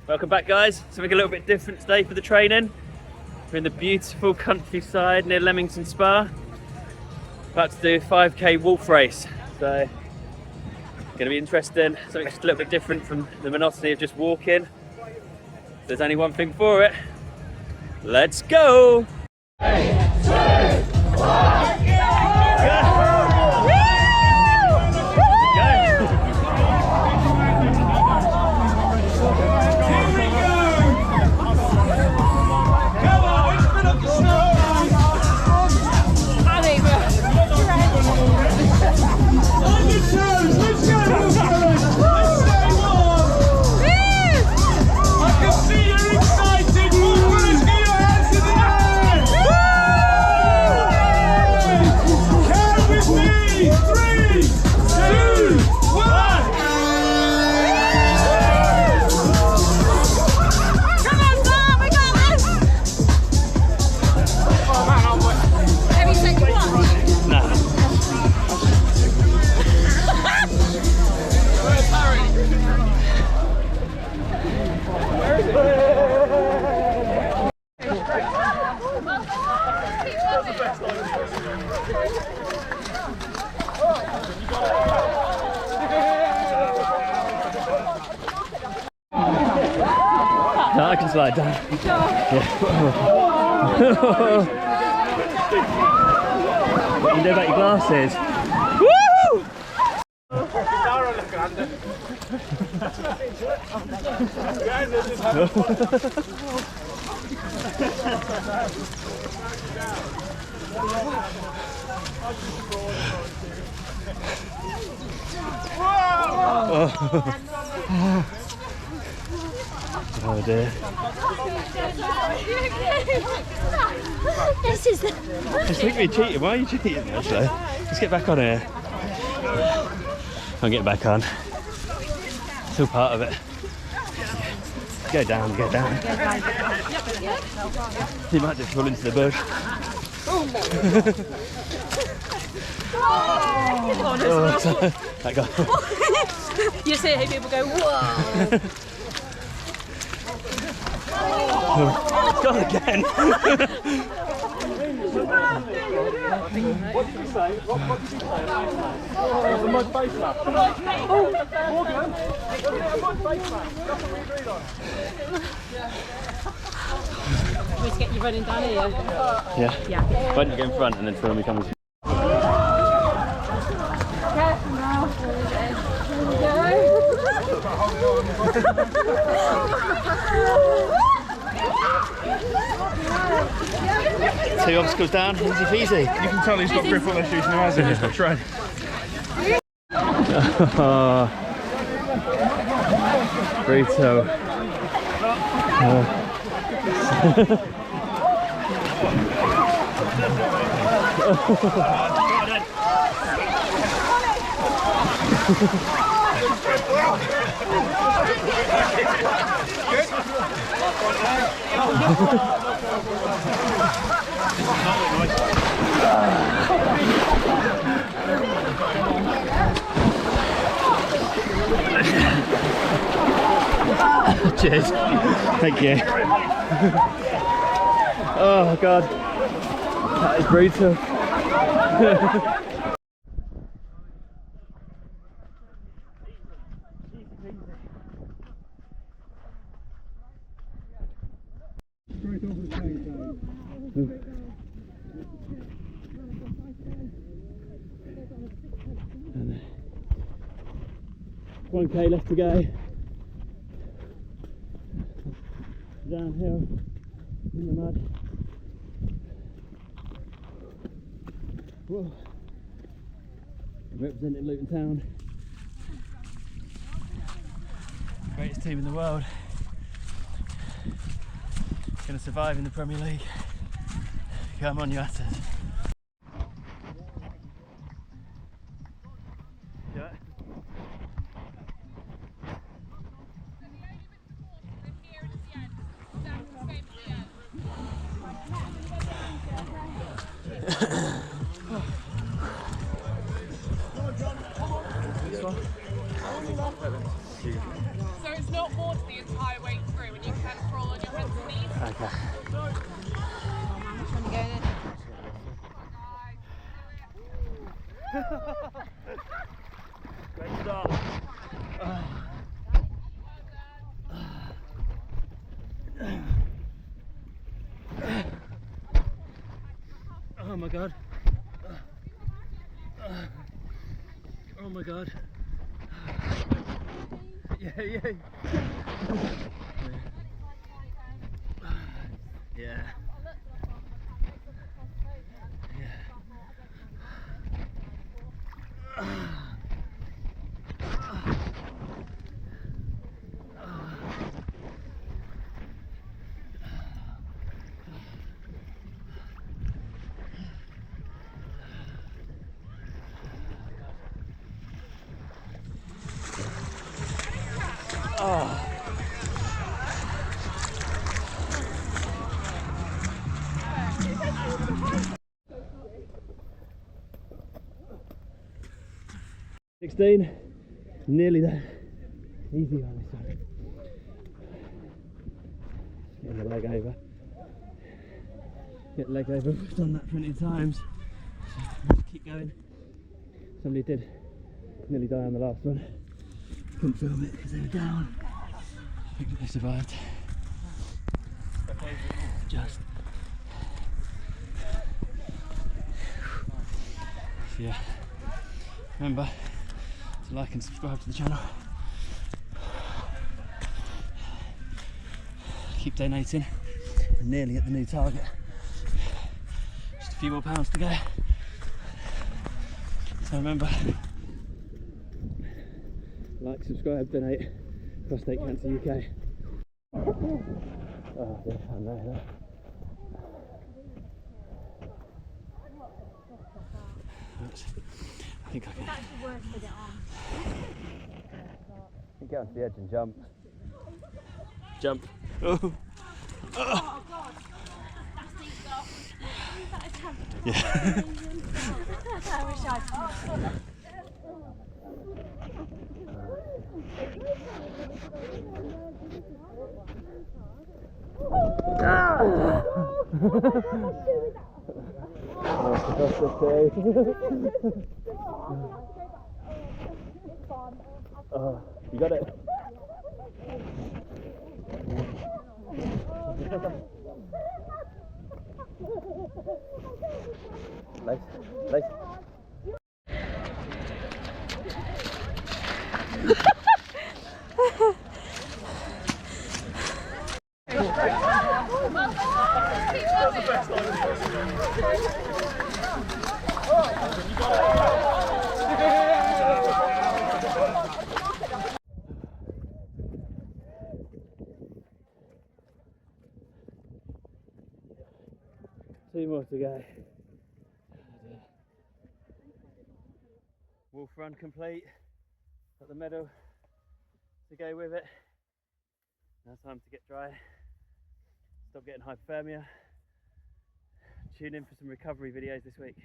Welcome back, guys. Something a little bit different today for the training. We're in the beautiful countryside near Leamington Spa. About to do a 5k wolf race. So, going to be interesting. Something just a little bit different from the monotony of just walking. If there's only one thing for it. Let's go! 3, 2, 1. No, I can slide down. Yeah. What do you do about your glasses? Woo! Oh dear. This is the... Just think me cheating. Why are you cheating this though? Let's get back on here. I'll get back on. It's all part of it. Go down, go down. You might just fall into the bush. Oh, sorry. That guy. You see how people go, whoa! Gone again. What did you say? What did you say? It was a mud face lap. Oh, Morgan! Was it a mud face lap? That's what we agreed on. We to get you running down here. Yeah. Why don't you go in front and then film me coming? Careful now. Two obstacles down, easy peasy. You can tell he's got grip on issues now, hasn't he? He's got train. Brutal. Cheers. Thank you. Oh God, that is brutal. Straight over the tank, 1k left to go. Downhill in the mud. Whoa. Representing Luton Town. Greatest team in the world. Going to survive in the Premier League. Come on, you asses. Yeah. So it's not more to the entire way through. Great start. Oh my god. Oh my god. Yeah. Yeah. Oh. 16, nearly there. Easy on this one. Getting the leg over. Get the leg over. We've done that plenty of times. So keep going. Somebody did nearly die on the last one. Couldn't film it because they were down. I think they survived. Just. Yeah. Remember to like and subscribe to the channel. Keep donating. We're nearly at the new target. Just a few more pounds to go. So remember, like, subscribe, donate. Prostate Cancer UK. Oh, yeah, I know that. I think I can. That's the worst to get on. You can get onto the edge and jump. Jump. Oh. Oh god. That's deep stuff. Is that a jump? Yeah. I wish I'd. You got it. Nice. 2 more to go. Wolf Run complete. Got the medal to go with it. Now time to get dry. Stop getting hypothermia. Tune in for some recovery videos this week.